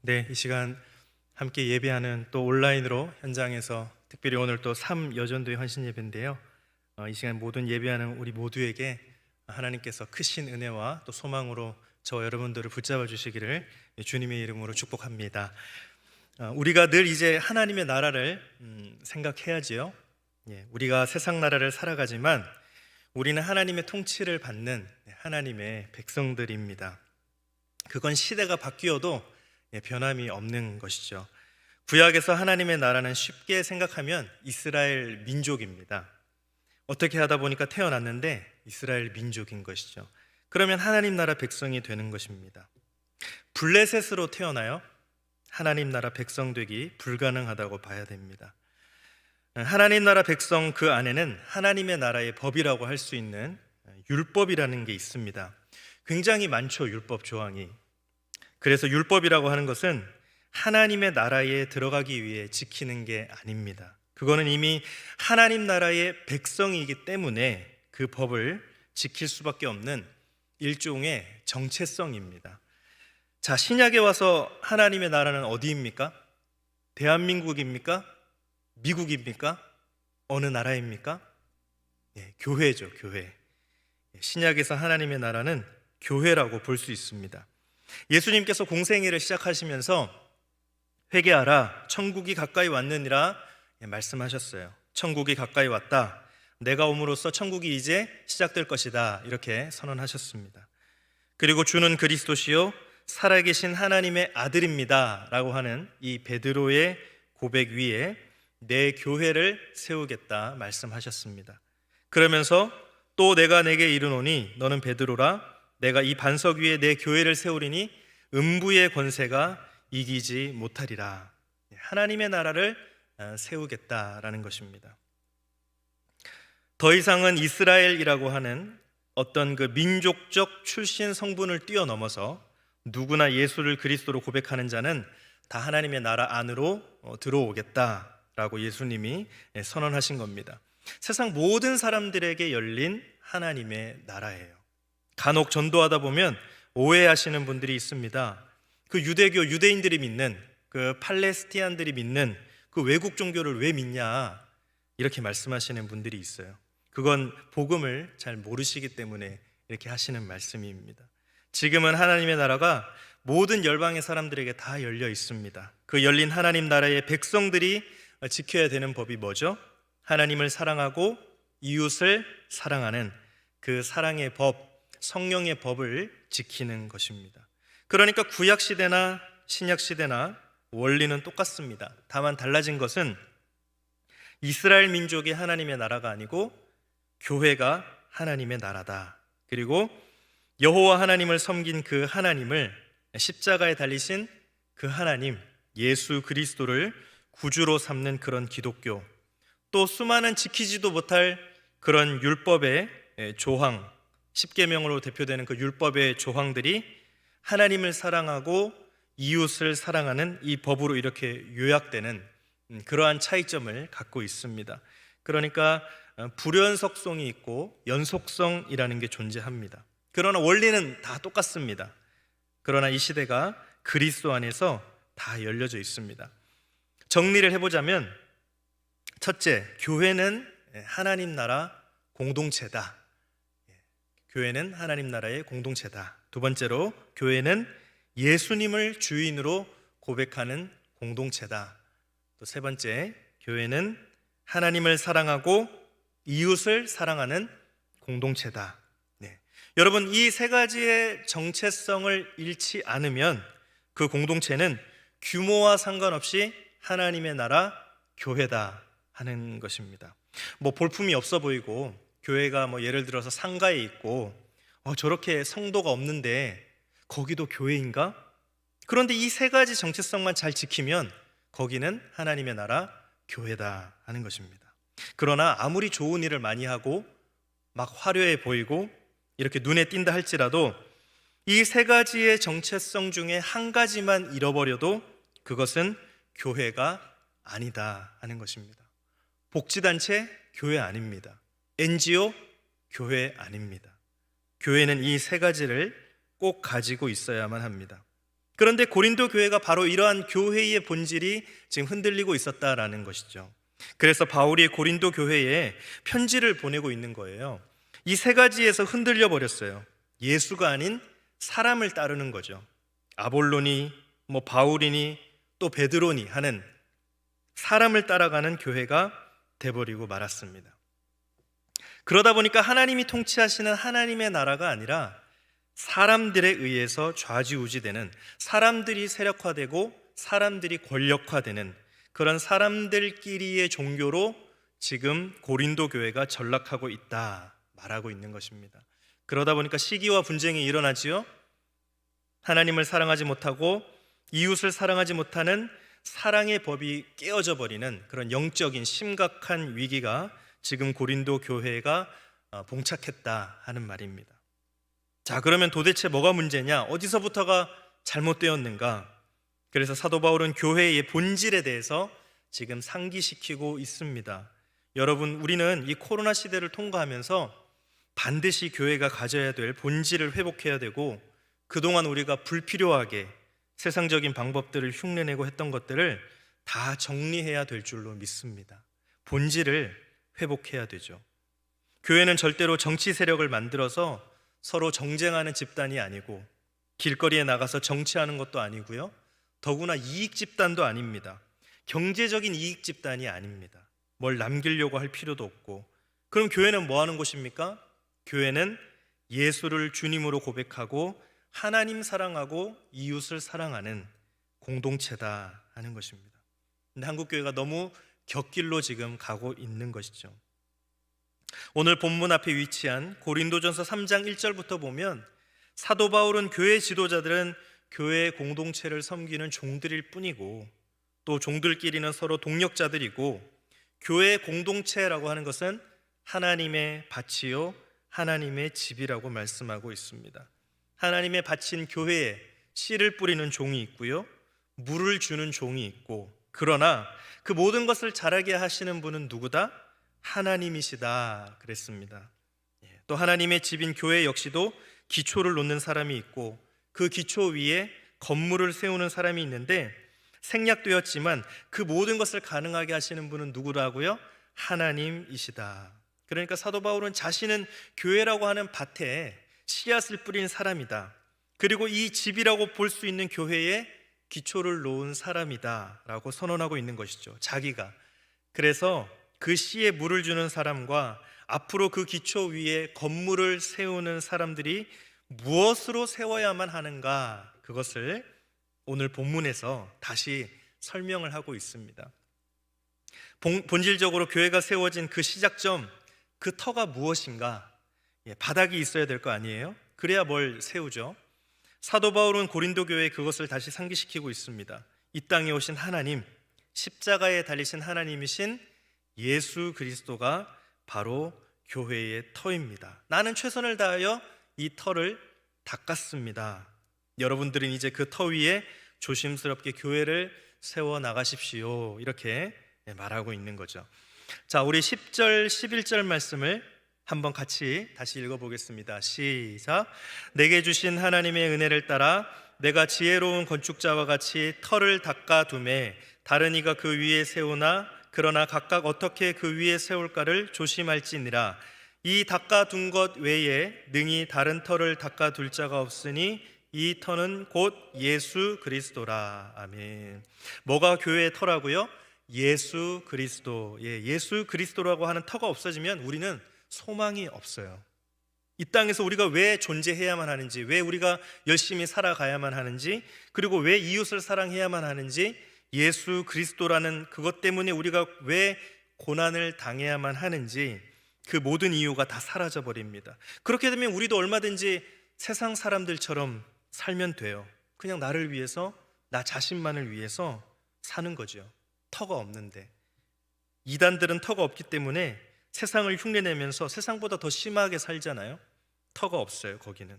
네, 이 시간 함께 예배하는 또 온라인으로 현장에서 특별히 오늘 또 3여전도의 헌신 예배인데요. 이 시간 모든 예배하는 우리 모두에게 하나님께서 크신 은혜와 또 소망으로 저와 여러분들을 붙잡아 주시기를 주님의 이름으로 축복합니다. 우리가 늘 이제 하나님의 나라를 생각해야지요. 우리가 세상 나라를 살아가지만 우리는 하나님의 통치를 받는 하나님의 백성들입니다. 그건 시대가 바뀌어도 변함이 없는 것이죠. 구약에서 하나님의 나라는 쉽게 생각하면 이스라엘 민족입니다. 어떻게 하다 보니까 태어났는데 이스라엘 민족인 것이죠. 그러면 하나님 나라 백성이 되는 것입니다. 블레셋으로 태어나요? 하나님 나라 백성 되기 불가능하다고 봐야 됩니다. 하나님 나라 백성 그 안에는 하나님의 나라의 법이라고 할 수 있는 율법이라는 게 있습니다. 굉장히 많죠, 율법 조항이. 그래서 율법이라고 하는 것은 하나님의 나라에 들어가기 위해 지키는 게 아닙니다. 그거는 이미 하나님 나라의 백성이기 때문에 그 법을 지킬 수밖에 없는 일종의 정체성입니다. 자, 신약에 와서 하나님의 나라는 어디입니까? 대한민국입니까? 미국입니까? 어느 나라입니까? 교회죠, 교회. 신약에서 하나님의 나라는 교회라고 볼 수 있습니다. 예수님께서 공생애를 시작하시면서 회개하라, 천국이 가까이 왔느니라 말씀하셨어요. 천국이 가까이 왔다, 내가 옴으로써 천국이 이제 시작될 것이다, 이렇게 선언하셨습니다. 그리고 주는 그리스도시요 살아계신 하나님의 아들입니다 라고 하는 이 베드로의 고백 위에 내 교회를 세우겠다 말씀하셨습니다. 그러면서 또 내가 내게 이르노니 너는 베드로라, 내가 이 반석 위에 내 교회를 세우리니 음부의 권세가 이기지 못하리라. 하나님의 나라를 세우겠다라는 것입니다. 더 이상은 이스라엘이라고 하는 어떤 그 민족적 출신 성분을 뛰어넘어서 누구나 예수를 그리스도로 고백하는 자는 다 하나님의 나라 안으로 들어오겠다라고 예수님이 선언하신 겁니다. 세상 모든 사람들에게 열린 하나님의 나라예요. 간혹 전도하다 보면 오해하시는 분들이 있습니다. 그 유대교, 유대인들이 믿는, 그 팔레스티안들이 믿는 그 외국 종교를 왜 믿냐, 이렇게 말씀하시는 분들이 있어요. 그건 복음을 잘 모르시기 때문에 이렇게 하시는 말씀입니다. 지금은 하나님의 나라가 모든 열방의 사람들에게 다 열려 있습니다. 그 열린 하나님 나라의 백성들이 지켜야 되는 법이 뭐죠? 하나님을 사랑하고 이웃을 사랑하는 그 사랑의 법, 성령의 법을 지키는 것입니다. 그러니까 구약 시대나 신약 시대나 원리는 똑같습니다. 다만 달라진 것은 이스라엘 민족이 하나님의 나라가 아니고 교회가 하나님의 나라다. 그리고 여호와 하나님을 섬긴 그 하나님을, 십자가에 달리신 그 하나님 예수 그리스도를 구주로 삼는 그런 기독교, 또 수많은 지키지도 못할 그런 율법의 조항, 십계명으로 대표되는 그 율법의 조항들이 하나님을 사랑하고 이웃을 사랑하는 이 법으로 이렇게 요약되는 그러한 차이점을 갖고 있습니다. 그러니까 불연속성이 있고 연속성이라는 게 존재합니다. 그러나 원리는 다 똑같습니다. 그러나 이 시대가 그리스도 안에서 다 열려져 있습니다. 정리를 해보자면, 첫째, 교회는 하나님 나라 공동체다. 교회는 하나님 나라의 공동체다. 두 번째로, 교회는 예수님을 주인으로 고백하는 공동체다. 또 세 번째, 교회는 하나님을 사랑하고 이웃을 사랑하는 공동체다. 여러분, 이 세 가지의 정체성을 잃지 않으면 그 공동체는 규모와 상관없이 하나님의 나라 교회다 하는 것입니다. 볼품이 없어 보이고, 교회가 예를 들어서 상가에 있고 저렇게 성도가 없는데 거기도 교회인가? 그런데 이 세 가지 정체성만 잘 지키면 거기는 하나님의 나라 교회다 하는 것입니다. 그러나 아무리 좋은 일을 많이 하고 막 화려해 보이고 이렇게 눈에 띈다 할지라도 이 세 가지의 정체성 중에 한 가지만 잃어버려도 그것은 교회가 아니다 하는 것입니다. 복지단체 교회 아닙니다. NGO 교회 아닙니다. 교회는 이 세 가지를 꼭 가지고 있어야만 합니다. 그런데 고린도 교회가 바로 이러한 교회의 본질이 지금 흔들리고 있었다라는 것이죠. 그래서 바울이 고린도 교회에 편지를 보내고 있는 거예요. 이 세 가지에서 흔들려 버렸어요. 예수가 아닌 사람을 따르는 거죠. 아볼로니, 바울이니, 또 베드로니 하는 사람을 따라가는 교회가 돼버리고 말았습니다. 그러다 보니까 하나님이 통치하시는 하나님의 나라가 아니라 사람들에 의해서 좌지우지되는, 사람들이 세력화되고 사람들이 권력화되는 그런 사람들끼리의 종교로 지금 고린도 교회가 전락하고 있다 말하고 있는 것입니다. 그러다 보니까 시기와 분쟁이 일어나지요. 하나님을 사랑하지 못하고 이웃을 사랑하지 못하는 사랑의 법이 깨어져 버리는 그런 영적인 심각한 위기가 지금 고린도 교회가 봉착했다 하는 말입니다. 자, 그러면 도대체 뭐가 문제냐? 어디서부터가 잘못되었는가? 그래서 사도 바울은 교회의 본질에 대해서 지금 상기시키고 있습니다. 여러분, 우리는 이 코로나 시대를 통과하면서 반드시 교회가 가져야 될 본질을 회복해야 되고, 그동안 우리가 불필요하게 세상적인 방법들을 흉내내고 했던 것들을 다 정리해야 될 줄로 믿습니다. 본질을 회복해야 되죠. 교회는 절대로 정치 세력을 만들어서 서로 정쟁하는 집단이 아니고, 길거리에 나가서 정치하는 것도 아니고요, 더구나 이익 집단도 아닙니다. 경제적인 이익 집단이 아닙니다. 뭘 남기려고 할 필요도 없고. 그럼 교회는 뭐 하는 곳입니까? 교회는 예수를 주님으로 고백하고 하나님 사랑하고 이웃을 사랑하는 공동체다 하는 것입니다. 근데 한국 교회가 너무 곁길로 지금 가고 있는 것이죠. 오늘 본문 앞에 위치한 고린도전서 3장 1절부터 보면 사도 바울은 교회 지도자들은 교회 공동체를 섬기는 종들일 뿐이고, 또 종들끼리는 서로 동력자들이고, 교회 공동체라고 하는 것은 하나님의 밭이요 하나님의 집이라고 말씀하고 있습니다. 하나님의 밭인 교회에 씨를 뿌리는 종이 있고요, 물을 주는 종이 있고, 그러나 그 모든 것을 자라게 하시는 분은 누구다? 하나님이시다 그랬습니다. 또 하나님의 집인 교회 역시도 기초를 놓는 사람이 있고, 그 기초 위에 건물을 세우는 사람이 있는데, 생략되었지만 그 모든 것을 가능하게 하시는 분은 누구라고요? 하나님이시다. 그러니까 사도 바울은 자신은 교회라고 하는 밭에 씨앗을 뿌린 사람이다. 그리고 이 집이라고 볼 수 있는 교회에 기초를 놓은 사람이다 라고 선언하고 있는 것이죠. 자기가. 그래서 그 씨에 물을 주는 사람과 앞으로 그 기초 위에 건물을 세우는 사람들이 무엇으로 세워야만 하는가, 그것을 오늘 본문에서 다시 설명을 하고 있습니다. 본질적으로 교회가 세워진 그 시작점, 그 터가 무엇인가? 바닥이 있어야 될 거 아니에요? 그래야 뭘 세우죠. 사도 바울은 고린도 교회에 그것을 다시 상기시키고 있습니다. 이 땅에 오신 하나님, 십자가에 달리신 하나님이신 예수 그리스도가 바로 교회의 터입니다. 나는 최선을 다하여 이 터를 닦았습니다. 여러분들은 이제 그 터 위에 조심스럽게 교회를 세워 나가십시오, 이렇게 말하고 있는 거죠. 자, 우리 10절 11절 말씀을 한번 같이 다시 읽어보겠습니다. 시작. 내게 주신 하나님의 은혜를 따라 내가 지혜로운 건축자와 같이 터를 닦아두매 다른 이가 그 위에 세우나 그러나 각각 어떻게 그 위에 세울까를 조심할지니라. 이 닦아둔 것 외에 능히 다른 터를 닦아둘 자가 없으니 이 터는 곧 예수 그리스도라. 아멘. 뭐가 교회의 터라고요? 예수 그리스도. 예수 그리스도라고 하는 터가 없어지면 우리는 소망이 없어요. 이 땅에서 우리가 왜 존재해야만 하는지, 왜 우리가 열심히 살아가야만 하는지, 그리고 왜 이웃을 사랑해야만 하는지, 예수 그리스도라는 그것 때문에 우리가 왜 고난을 당해야만 하는지, 그 모든 이유가 다 사라져 버립니다. 그렇게 되면 우리도 얼마든지 세상 사람들처럼 살면 돼요. 그냥 나를 위해서, 나 자신만을 위해서 사는 거죠. 터가 없는데. 이단들은 터가 없기 때문에 세상을 흉내내면서 세상보다 더 심하게 살잖아요. 터가 없어요, 거기는.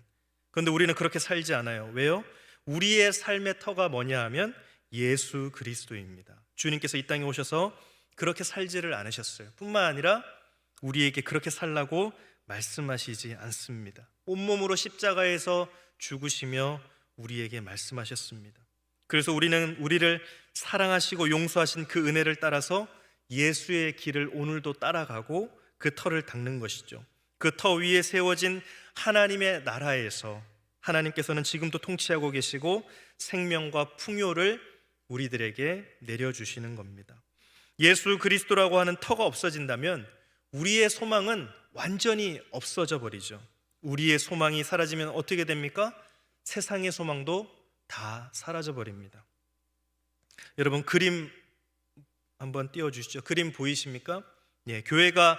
그런데 우리는 그렇게 살지 않아요. 왜요? 우리의 삶의 터가 뭐냐 하면 예수 그리스도입니다. 주님께서 이 땅에 오셔서 그렇게 살지를 않으셨어요. 뿐만 아니라 우리에게 그렇게 살라고 말씀하시지 않습니다. 온몸으로 십자가에서 죽으시며 우리에게 말씀하셨습니다. 그래서 우리는 우리를 사랑하시고 용서하신 그 은혜를 따라서 예수의 길을 오늘도 따라가고 그 터를 닦는 것이죠. 그 터 위에 세워진 하나님의 나라에서 하나님께서는 지금도 통치하고 계시고 생명과 풍요를 우리들에게 내려주시는 겁니다. 예수 그리스도라고 하는 터가 없어진다면 우리의 소망은 완전히 없어져 버리죠. 우리의 소망이 사라지면 어떻게 됩니까? 세상의 소망도 다 사라져 버립니다. 여러분, 그림 한번 띄워주시죠. 그림 보이십니까? 교회가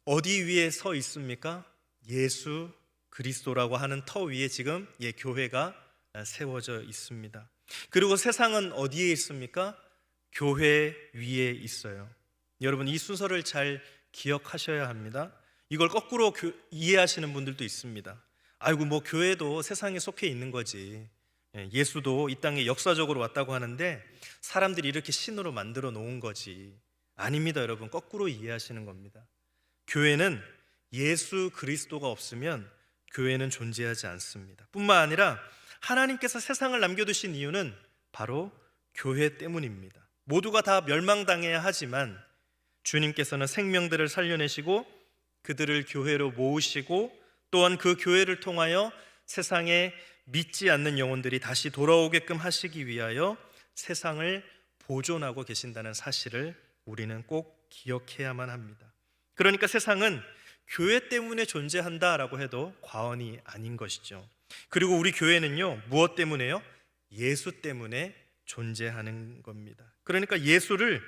어디 위에 서 있습니까? 예수 그리스도라고 하는 터 위에 지금 교회가 세워져 있습니다. 그리고 세상은 어디에 있습니까? 교회 위에 있어요. 여러분, 이 순서를 잘 기억하셔야 합니다. 이걸 거꾸로 이해하시는 분들도 있습니다. 아이고, 뭐 교회도 세상에 속해 있는 거지. 예수도 이 땅에 역사적으로 왔다고 하는데 사람들이 이렇게 신으로 만들어 놓은 거지. 아닙니다, 여러분. 거꾸로 이해하시는 겁니다. 교회는 예수 그리스도가 없으면 교회는 존재하지 않습니다. 뿐만 아니라 하나님께서 세상을 남겨두신 이유는 바로 교회 때문입니다. 모두가 다 멸망당해야 하지만 주님께서는 생명들을 살려내시고 그들을 교회로 모으시고 또한 그 교회를 통하여 세상에 믿지 않는 영혼들이 다시 돌아오게끔 하시기 위하여 세상을 보존하고 계신다는 사실을 우리는 꼭 기억해야만 합니다. 그러니까 세상은 교회 때문에 존재한다라고 해도 과언이 아닌 것이죠. 그리고 우리 교회는요, 무엇 때문에요? 예수 때문에 존재하는 겁니다. 그러니까 예수를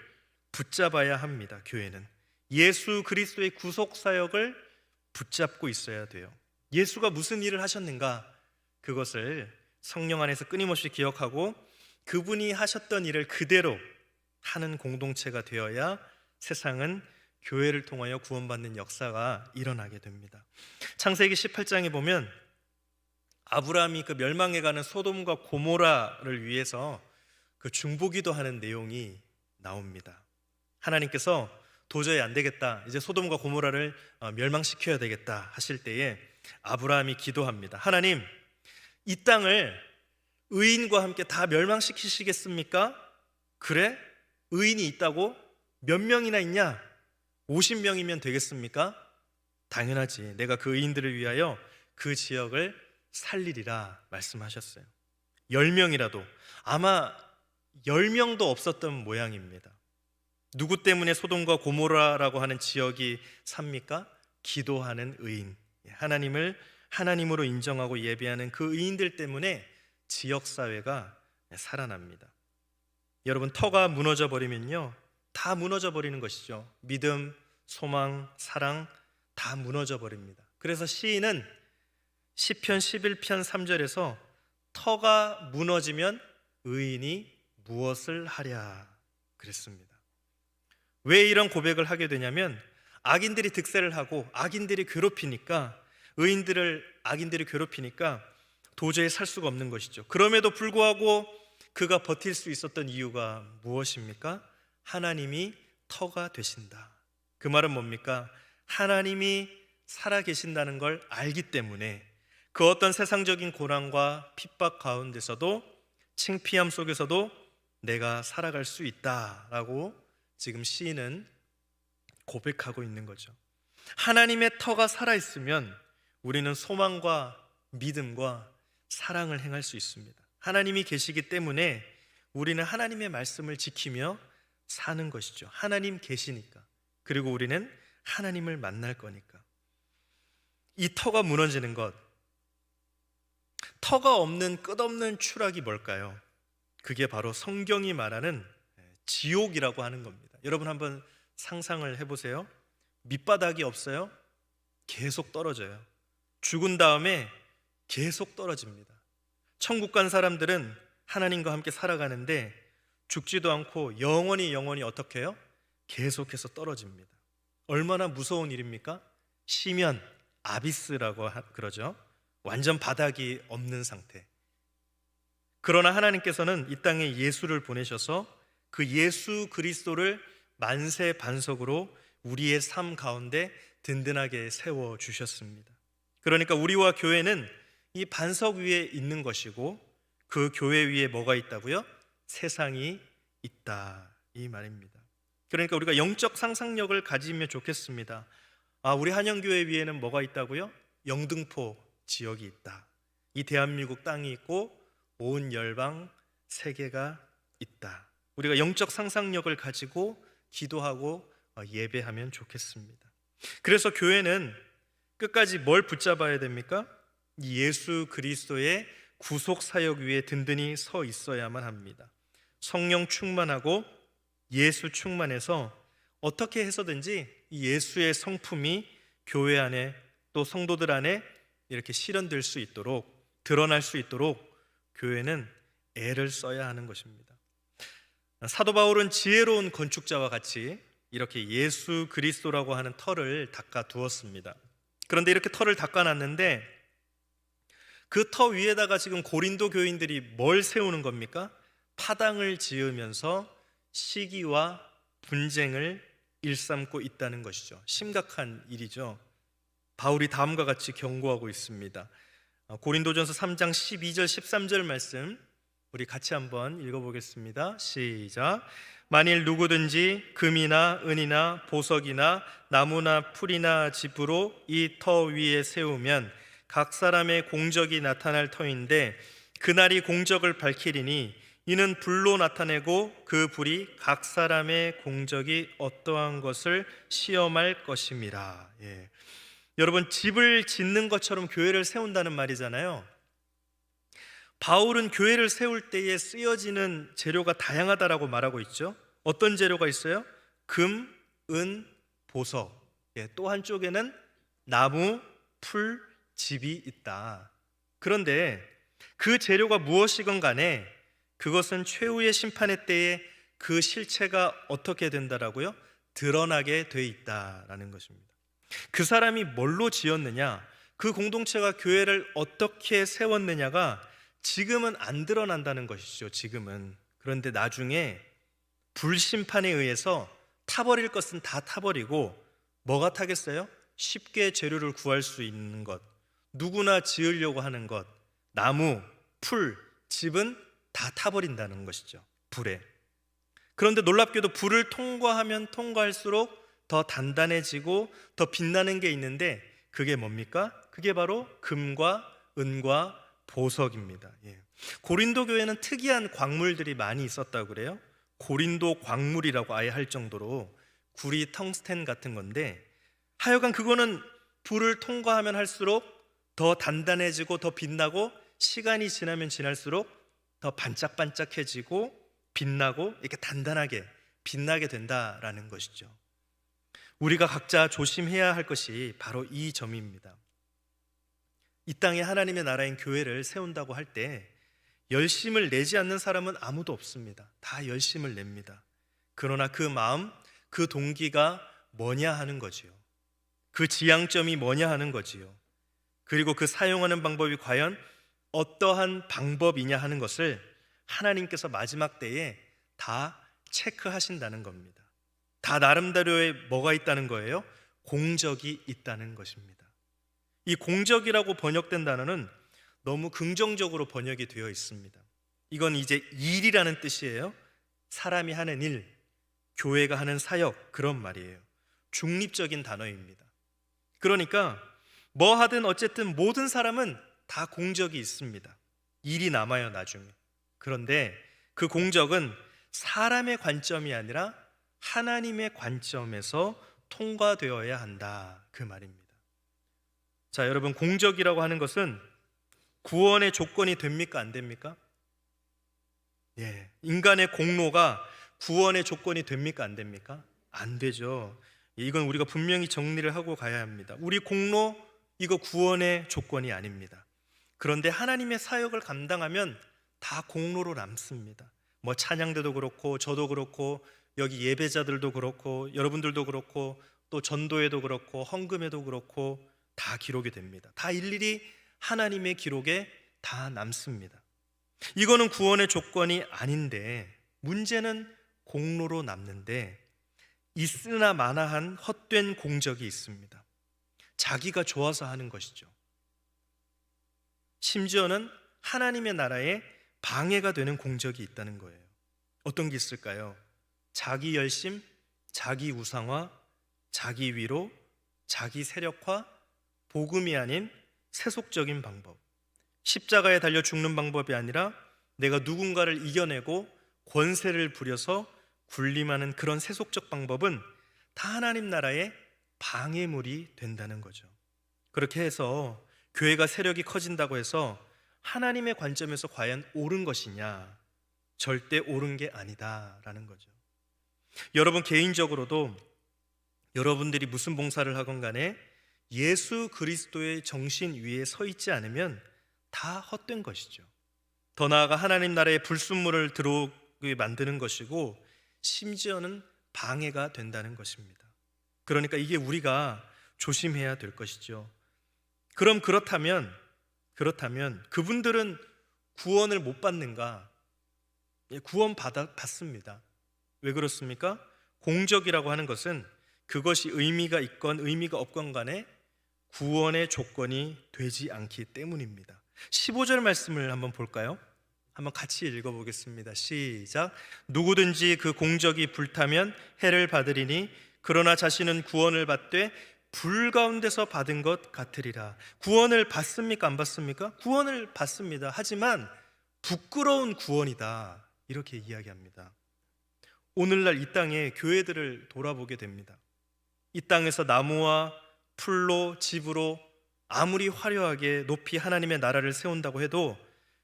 붙잡아야 합니다. 교회는 예수 그리스도의 구속 사역을 붙잡고 있어야 돼요. 예수가 무슨 일을 하셨는가, 그것을 성령 안에서 끊임없이 기억하고 그분이 하셨던 일을 그대로 하는 공동체가 되어야 세상은 교회를 통하여 구원받는 역사가 일어나게 됩니다. 창세기 18장에 보면 아브라함이 그 멸망해가는 소돔과 고모라를 위해서 그 중보기도 하는 내용이 나옵니다. 하나님께서 도저히 안 되겠다, 이제 소돔과 고모라를 멸망시켜야 되겠다 하실 때에 아브라함이 기도합니다. 하나님, 이 땅을 의인과 함께 다 멸망시키시겠습니까? 그래? 의인이 있다고? 몇 명이나 있냐? 50명이면 되겠습니까? 당연하지. 내가 그 의인들을 위하여 그 지역을 살리리라 말씀하셨어요. 10명이라도, 아마 10명도 없었던 모양입니다. 누구 때문에 소돔과 고모라라고 하는 지역이 삽니까? 기도하는 의인, 하나님을 하나님으로 인정하고 예배하는 그 의인들 때문에 지역사회가 살아납니다. 여러분, 터가 무너져 버리면요, 다 무너져 버리는 것이죠. 믿음, 소망, 사랑 다 무너져 버립니다. 그래서 시인은 시편 11편 3절에서 터가 무너지면 의인이 무엇을 하랴 그랬습니다. 왜 이런 고백을 하게 되냐면 악인들이 득세를 하고 악인들이 괴롭히니까, 악인들이 괴롭히니까 도저히 살 수가 없는 것이죠. 그럼에도 불구하고 그가 버틸 수 있었던 이유가 무엇입니까? 하나님이 터가 되신다. 그 말은 뭡니까? 하나님이 살아계신다는 걸 알기 때문에 그 어떤 세상적인 고난과 핍박 가운데서도, 창피함 속에서도 내가 살아갈 수 있다라고 지금 시인은 고백하고 있는 거죠. 하나님의 터가 살아있으면 우리는 소망과 믿음과 사랑을 행할 수 있습니다. 하나님이 계시기 때문에 우리는 하나님의 말씀을 지키며 사는 것이죠. 하나님 계시니까. 그리고 우리는 하나님을 만날 거니까. 이 터가 무너지는 것, 터가 없는 끝없는 추락이 뭘까요? 그게 바로 성경이 말하는 지옥이라고 하는 겁니다. 여러분 한번 상상을 해보세요. 밑바닥이 없어요? 계속 떨어져요. 죽은 다음에 계속 떨어집니다. 천국 간 사람들은 하나님과 함께 살아가는데 죽지도 않고 영원히 어떻게 해요? 계속해서 떨어집니다. 얼마나 무서운 일입니까? 시면, 아비스라고 그러죠. 완전 바닥이 없는 상태. 그러나 하나님께서는 이 땅에 예수를 보내셔서 그 예수 그리스도를 만세 반석으로 우리의 삶 가운데 든든하게 세워주셨습니다. 그러니까 우리와 교회는 이 반석 위에 있는 것이고 그 교회 위에 뭐가 있다고요? 세상이 있다, 이 말입니다. 그러니까 우리가 영적 상상력을 가지면 좋겠습니다. 우리 한영교회 위에는 뭐가 있다고요? 영등포 지역이 있다. 이 대한민국 땅이 있고 온 열방 세계가 있다. 우리가 영적 상상력을 가지고 기도하고 예배하면 좋겠습니다. 그래서 교회는 끝까지 뭘 붙잡아야 됩니까? 예수 그리스도의 구속 사역 위에 든든히 서 있어야만 합니다. 성령 충만하고 예수 충만해서 어떻게 해서든지 예수의 성품이 교회 안에 또 성도들 안에 이렇게 실현될 수 있도록, 드러날 수 있도록 교회는 애를 써야 하는 것입니다. 사도 바울은 지혜로운 건축자와 같이 이렇게 예수 그리스도라고 하는 터를 닦아 두었습니다. 그런데 이렇게 터를 닦아놨는데 그 터 위에다가 지금 고린도 교인들이 뭘 세우는 겁니까? 파당을 지으면서 시기와 분쟁을 일삼고 있다는 것이죠. 심각한 일이죠. 바울이 다음과 같이 경고하고 있습니다. 고린도전서 3장 12절 13절 말씀 우리 같이 한번 읽어보겠습니다. 시작. 만일 누구든지 금이나 은이나 보석이나 나무나 풀이나 집으로 이 터 위에 세우면 각 사람의 공적이 나타날 터인데 그날이 공적을 밝히리니 이는 불로 나타내고 그 불이 각 사람의 공적이 어떠한 것을 시험할 것임이라. 여러분, 집을 짓는 것처럼 교회를 세운다는 말이잖아요. 바울은 교회를 세울 때에 쓰여지는 재료가 다양하다라고 말하고 있죠. 어떤 재료가 있어요? 금, 은, 보석. 또 한쪽에는 나무, 풀, 집이 있다. 그런데 그 재료가 무엇이건 간에 그것은 최후의 심판의 때에 그 실체가 어떻게 된다라고요? 드러나게 돼 있다라는 것입니다. 그 사람이 뭘로 지었느냐, 그 공동체가 교회를 어떻게 세웠느냐가 지금은 안 드러난다는 것이죠. 지금은. 그런데 나중에 불심판에 의해서 타버릴 것은 다 타버리고 뭐가 타겠어요? 쉽게 재료를 구할 수 있는 것, 누구나 지으려고 하는 것, 나무, 풀, 집은 다 타버린다는 것이죠. 불에. 그런데 놀랍게도 불을 통과하면 통과할수록 더 단단해지고 더 빛나는 게 있는데 그게 뭡니까? 그게 바로 금과 은과 보석입니다. 고린도 교회는 특이한 광물들이 많이 있었다고 그래요. 고린도 광물이라고 아예 할 정도로 구리, 텅스텐 같은 건데 하여간 그거는 불을 통과하면 할수록 더 단단해지고 더 빛나고 시간이 지나면 지날수록 더 반짝반짝해지고 빛나고 이렇게 단단하게 빛나게 된다라는 것이죠. 우리가 각자 조심해야 할 것이 바로 이 점입니다. 이 땅에 하나님의 나라인 교회를 세운다고 할 때 열심을 내지 않는 사람은 아무도 없습니다. 다 열심을 냅니다. 그러나 그 마음, 그 동기가 뭐냐 하는 거지요. 그 지향점이 뭐냐 하는 거지요. 그리고 그 사용하는 방법이 과연 어떠한 방법이냐 하는 것을 하나님께서 마지막 때에 다 체크하신다는 겁니다. 다 나름대로의 뭐가 있다는 거예요? 공적이 있다는 것입니다. 이 공적이라고 번역된 단어는 너무 긍정적으로 번역이 되어 있습니다. 이건 이제 일이라는 뜻이에요. 사람이 하는 일, 교회가 하는 사역, 그런 말이에요. 중립적인 단어입니다. 그러니까 뭐 하든 어쨌든 모든 사람은 다 공적이 있습니다. 일이 남아요, 나중에. 그런데 그 공적은 사람의 관점이 아니라 하나님의 관점에서 통과되어야 한다, 그 말입니다. 자, 여러분, 공적이라고 하는 것은 구원의 조건이 됩니까, 안 됩니까? 인간의 공로가 구원의 조건이 됩니까, 안 됩니까? 안 되죠. 이건 우리가 분명히 정리를 하고 가야 합니다. 우리 공로, 이거 구원의 조건이 아닙니다. 그런데 하나님의 사역을 감당하면 다 공로로 남습니다. 뭐 찬양대도 그렇고 저도 그렇고 여기 예배자들도 그렇고 여러분들도 그렇고 또 전도에도 그렇고 헌금에도 그렇고 다 기록이 됩니다. 다 일일이 하나님의 기록에 다 남습니다. 이거는 구원의 조건이 아닌데 문제는 공로로 남는데 있으나 마나한 헛된 공적이 있습니다. 자기가 좋아서 하는 것이죠. 심지어는 하나님의 나라에 방해가 되는 공적이 있다는 거예요. 어떤 게 있을까요? 자기 열심, 자기 우상화, 자기 위로, 자기 세력화, 복음이 아닌 세속적인 방법. 십자가에 달려 죽는 방법이 아니라 내가 누군가를 이겨내고 권세를 부려서 군림하는 그런 세속적 방법은 다 하나님 나라의 방해물이 된다는 거죠. 그렇게 해서 교회가 세력이 커진다고 해서 하나님의 관점에서 과연 옳은 것이냐? 절대 옳은 게 아니다라는 거죠. 여러분 개인적으로도 여러분들이 무슨 봉사를 하건 간에 예수 그리스도의 정신 위에 서 있지 않으면 다 헛된 것이죠. 더 나아가 하나님 나라의 불순물을 들어오게 만드는 것이고 심지어는 방해가 된다는 것입니다. 그러니까 이게 우리가 조심해야 될 것이죠. 그렇다면 그분들은 구원을 못 받는가? 구원 받습니다. 왜 그렇습니까? 공적이라고 하는 것은 그것이 의미가 있건 의미가 없건 간에 구원의 조건이 되지 않기 때문입니다. 15절 말씀을 한번 볼까요? 한번 같이 읽어보겠습니다. 시작. 누구든지 그 공적이 불타면 해를 받으리니 그러나 자신은 구원을 받되 불 가운데서 받은 것 같으리라. 구원을 받습니까? 안 받습니까? 구원을 받습니다. 하지만 부끄러운 구원이다, 이렇게 이야기합니다. 오늘날 이 땅의 교회들을 돌아보게 됩니다. 이 땅에서 나무와 풀로 집으로 아무리 화려하게 높이 하나님의 나라를 세운다고 해도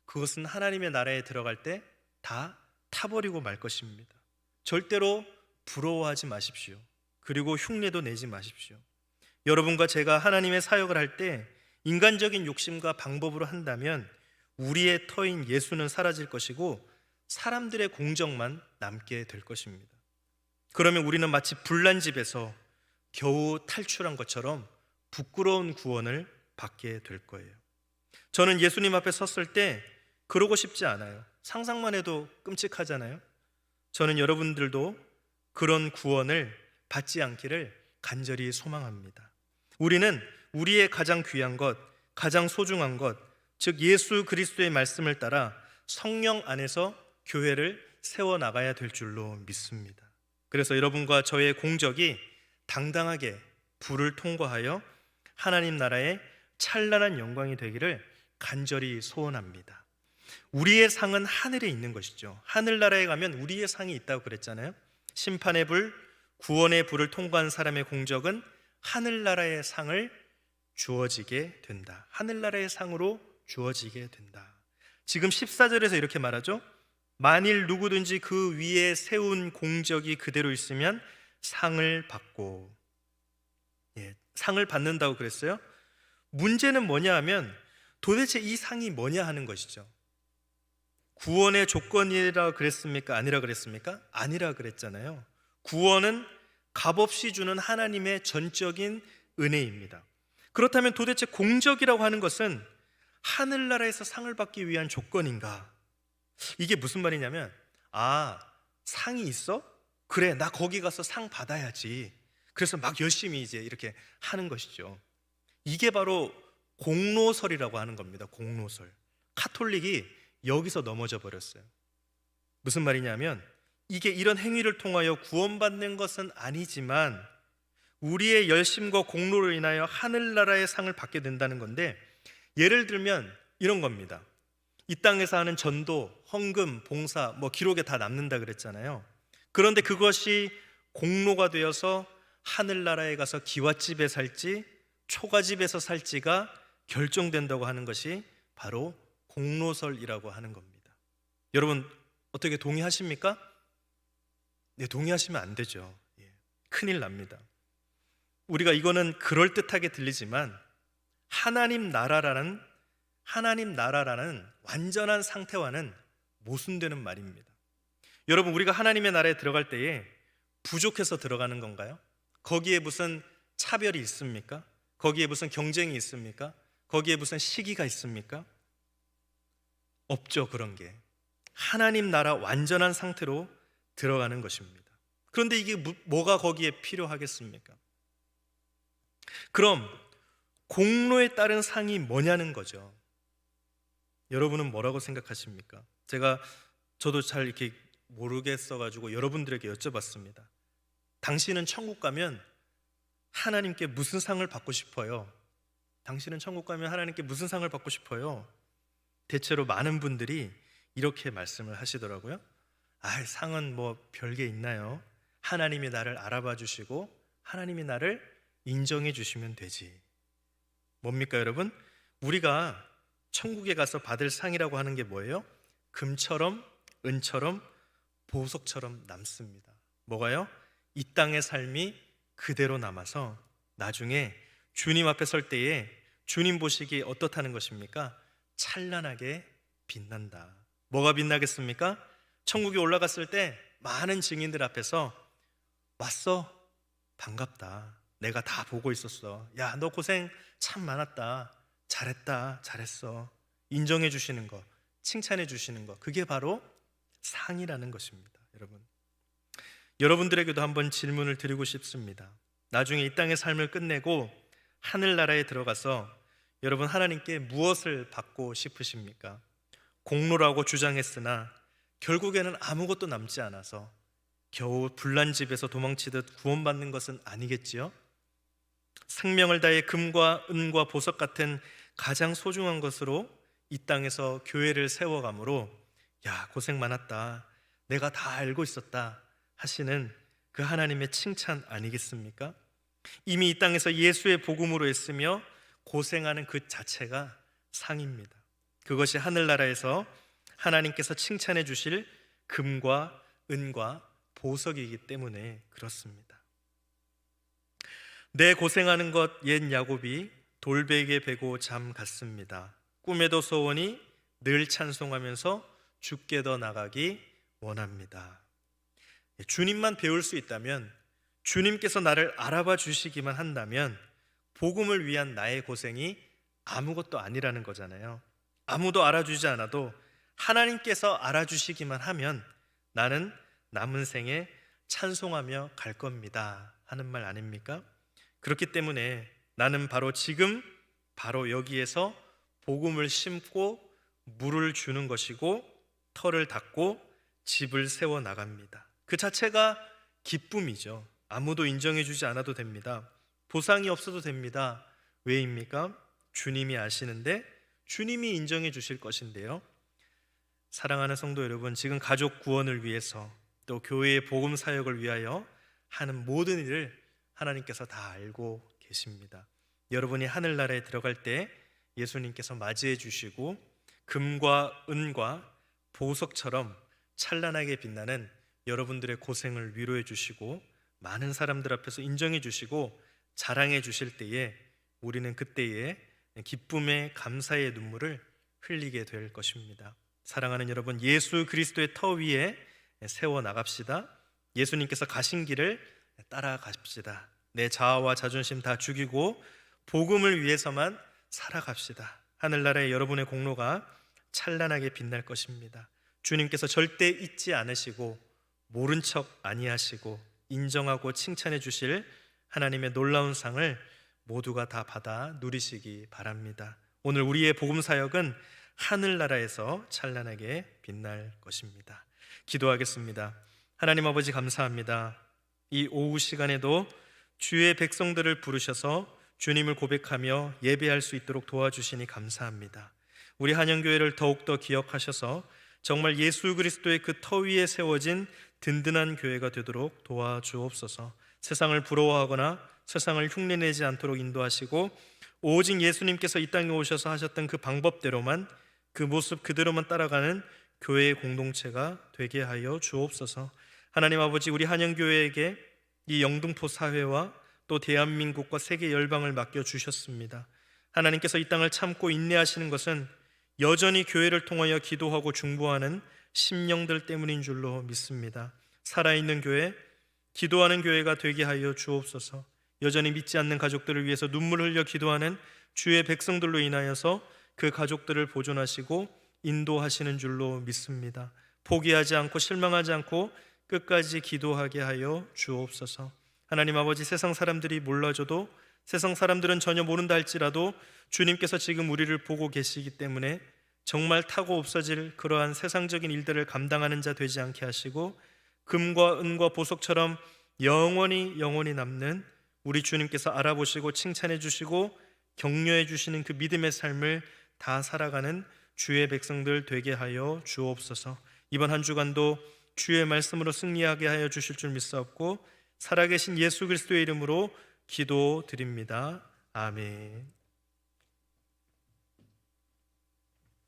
그것은 하나님의 나라에 들어갈 때 다 타버리고 말 것입니다. 절대로 부러워하지 마십시오. 그리고 흉내도 내지 마십시오. 여러분과 제가 하나님의 사역을 할 때 인간적인 욕심과 방법으로 한다면 우리의 터인 예수는 사라질 것이고 사람들의 공적만 남게 될 것입니다. 그러면 우리는 마치 불난 집에서 겨우 탈출한 것처럼 부끄러운 구원을 받게 될 거예요. 저는 예수님 앞에 섰을 때 그러고 싶지 않아요. 상상만 해도 끔찍하잖아요. 저는 여러분들도 그런 구원을 받지 않기를 간절히 소망합니다. 우리는 우리의 가장 귀한 것, 가장 소중한 것, 즉 예수 그리스도의 말씀을 따라 성령 안에서 교회를 세워나가야 될 줄로 믿습니다. 그래서 여러분과 저의 공적이 당당하게 불을 통과하여 하나님 나라의 찬란한 영광이 되기를 간절히 소원합니다. 우리의 상은 하늘에 있는 것이죠. 하늘나라에 가면 우리의 상이 있다고 그랬잖아요. 심판의 불, 구원의 불을 통과한 사람의 공적은 하늘나라의 상을 주어지게 된다. 하늘나라의 상으로 주어지게 된다. 지금 14절에서 이렇게 말하죠. 만일 누구든지 그 위에 세운 공적이 그대로 있으면 상을 받고, 상을 받는다고 그랬어요. 문제는 뭐냐 하면 도대체 이 상이 뭐냐 하는 것이죠. 구원의 조건이라 그랬습니까? 아니라 그랬습니까? 아니라 그랬잖아요. 구원은 값없이 주는 하나님의 전적인 은혜입니다. 그렇다면 도대체 공적이라고 하는 것은 하늘나라에서 상을 받기 위한 조건인가? 이게 무슨 말이냐면, 상이 있어? 그래, 나 거기 가서 상 받아야지. 그래서 막 열심히 이제 이렇게 하는 것이죠. 이게 바로 공로설이라고 하는 겁니다. 공로설. 카톨릭이 여기서 넘어져 버렸어요. 무슨 말이냐면 이게 이런 행위를 통하여 구원받는 것은 아니지만 우리의 열심과 공로로 인하여 하늘나라의 상을 받게 된다는 건데, 예를 들면 이런 겁니다. 이 땅에서 하는 전도, 헌금, 봉사 기록에 다 남는다 그랬잖아요. 그런데 그것이 공로가 되어서 하늘나라에 가서 기와집에 살지 초가집에서 살지가 결정된다고 하는 것이 바로 공로설이라고 하는 겁니다. 여러분 어떻게 동의하십니까? 네, 동의하시면 안 되죠. 큰일 납니다. 우리가 이거는 그럴듯하게 들리지만 하나님 나라라는 완전한 상태와는 모순되는 말입니다. 여러분, 우리가 하나님의 나라에 들어갈 때에 부족해서 들어가는 건가요? 거기에 무슨 차별이 있습니까? 거기에 무슨 경쟁이 있습니까? 거기에 무슨 시기가 있습니까? 없죠. 그런 게 하나님 나라 완전한 상태로 들어가는 것입니다. 그런데 이게 뭐가 거기에 필요하겠습니까? 그럼 공로에 따른 상이 뭐냐는 거죠. 여러분은 뭐라고 생각하십니까? 저도 잘 이렇게 모르겠어가지고 여러분들에게 여쭤봤습니다. 당신은 천국 가면 하나님께 무슨 상을 받고 싶어요? 당신은 천국 가면 하나님께 무슨 상을 받고 싶어요? 대체로 많은 분들이 이렇게 말씀을 하시더라고요. 상은 뭐 별게 있나요? 하나님이 나를 알아봐 주시고 하나님이 나를 인정해 주시면 되지. 뭡니까 여러분? 우리가 천국에 가서 받을 상이라고 하는 게 뭐예요? 금처럼 은처럼 보석처럼 남습니다. 뭐가요? 이 땅의 삶이 그대로 남아서 나중에 주님 앞에 설 때에 주님 보시기에 어떻다는 것입니까? 찬란하게 빛난다. 뭐가 빛나겠습니까? 천국에 올라갔을 때 많은 증인들 앞에서 왔어? 반갑다. 내가 다 보고 있었어. 야, 너 고생 참 많았다. 잘했다. 잘했어. 인정해 주시는 거, 칭찬해 주시는 거, 그게 바로 상이라는 것입니다. 여러분들에게도 한번 질문을 드리고 싶습니다. 나중에 이 땅의 삶을 끝내고 하늘나라에 들어가서 여러분 하나님께 무엇을 받고 싶으십니까? 공로라고 주장했으나 결국에는 아무것도 남지 않아서 겨우 불난 집에서 도망치듯 구원받는 것은 아니겠지요? 생명을 다해 금과 은과 보석 같은 가장 소중한 것으로 이 땅에서 교회를 세워가므로 야, 고생 많았다. 내가 다 알고 있었다 하시는 그 하나님의 칭찬 아니겠습니까? 이미 이 땅에서 예수의 복음으로 했으며 고생하는 그 자체가 상입니다. 그것이 하늘나라에서 하나님께서 칭찬해 주실 금과 은과 보석이기 때문에 그렇습니다. 내 고생하는 것 옛 야곱이 돌베개 베고 잠 갔습니다. 꿈에도 소원이 늘 찬송하면서 주께 더 나가기 원합니다. 주님만 배울 수 있다면, 주님께서 나를 알아봐 주시기만 한다면 복음을 위한 나의 고생이 아무것도 아니라는 거잖아요. 아무도 알아주지 않아도 하나님께서 알아주시기만 하면 나는 남은 생에 찬송하며 갈 겁니다 하는 말 아닙니까? 그렇기 때문에 나는 바로 지금 바로 여기에서 복음을 심고 물을 주는 것이고 터를 닦고 집을 세워 나갑니다. 그 자체가 기쁨이죠. 아무도 인정해 주지 않아도 됩니다. 보상이 없어도 됩니다. 왜입니까? 주님이 아시는데 주님이 인정해 주실 것인데요. 사랑하는 성도 여러분, 지금 가족 구원을 위해서 또 교회의 복음 사역을 위하여 하는 모든 일을 하나님께서 다 알고 계십니다. 여러분이 하늘나라에 들어갈 때 예수님께서 맞이해 주시고 금과 은과 보석처럼 찬란하게 빛나는 여러분들의 고생을 위로해 주시고 많은 사람들 앞에서 인정해 주시고 자랑해 주실 때에 우리는 그때에 기쁨의 감사의 눈물을 흘리게 될 것입니다. 사랑하는 여러분, 예수 그리스도의 터 위에 세워 나갑시다. 예수님께서 가신 길을 따라갑시다. 내 자아와 자존심 다 죽이고 복음을 위해서만 살아갑시다. 하늘나라의 여러분의 공로가 찬란하게 빛날 것입니다. 주님께서 절대 잊지 않으시고 모른 척 아니하시고 인정하고 칭찬해 주실 하나님의 놀라운 상을 모두가 다 받아 누리시기 바랍니다. 오늘 우리의 복음 사역은 하늘나라에서 찬란하게 빛날 것입니다. 기도하겠습니다. 하나님 아버지 감사합니다. 이 오후 시간에도 주의 백성들을 부르셔서 주님을 고백하며 예배할 수 있도록 도와주시니 감사합니다. 우리 한영교회를 더욱더 기억하셔서 정말 예수 그리스도의 그 터 위에 세워진 든든한 교회가 되도록 도와주옵소서. 세상을 부러워하거나 세상을 흉내내지 않도록 인도하시고 오직 예수님께서 이 땅에 오셔서 하셨던 그 방법대로만, 그 모습 그대로만 따라가는 교회의 공동체가 되게 하여 주옵소서. 하나님 아버지, 우리 한영교회에게 이 영등포 사회와 또 대한민국과 세계 열방을 맡겨주셨습니다. 하나님께서 이 땅을 참고 인내하시는 것은 여전히 교회를 통하여 기도하고 중보하는 심령들 때문인 줄로 믿습니다. 살아있는 교회, 기도하는 교회가 되게 하여 주옵소서. 여전히 믿지 않는 가족들을 위해서 눈물 흘려 기도하는 주의 백성들로 인하여서 그 가족들을 보존하시고 인도하시는 줄로 믿습니다. 포기하지 않고 실망하지 않고 끝까지 기도하게 하여 주옵소서. 하나님 아버지, 세상 사람들이 몰라줘도, 세상 사람들은 전혀 모른다 할지라도 주님께서 지금 우리를 보고 계시기 때문에 정말 타고 없어질 그러한 세상적인 일들을 감당하는 자 되지 않게 하시고 금과 은과 보석처럼 영원히 남는 우리 주님께서 알아보시고 칭찬해 주시고 격려해 주시는 그 믿음의 삶을 다 살아가는 주의 백성들 되게 하여 주옵소서. 이번 한 주간도 주의 말씀으로 승리하게 하여 주실 줄 믿사옵고 살아계신 예수 그리스도의 이름으로 기도드립니다. 아멘.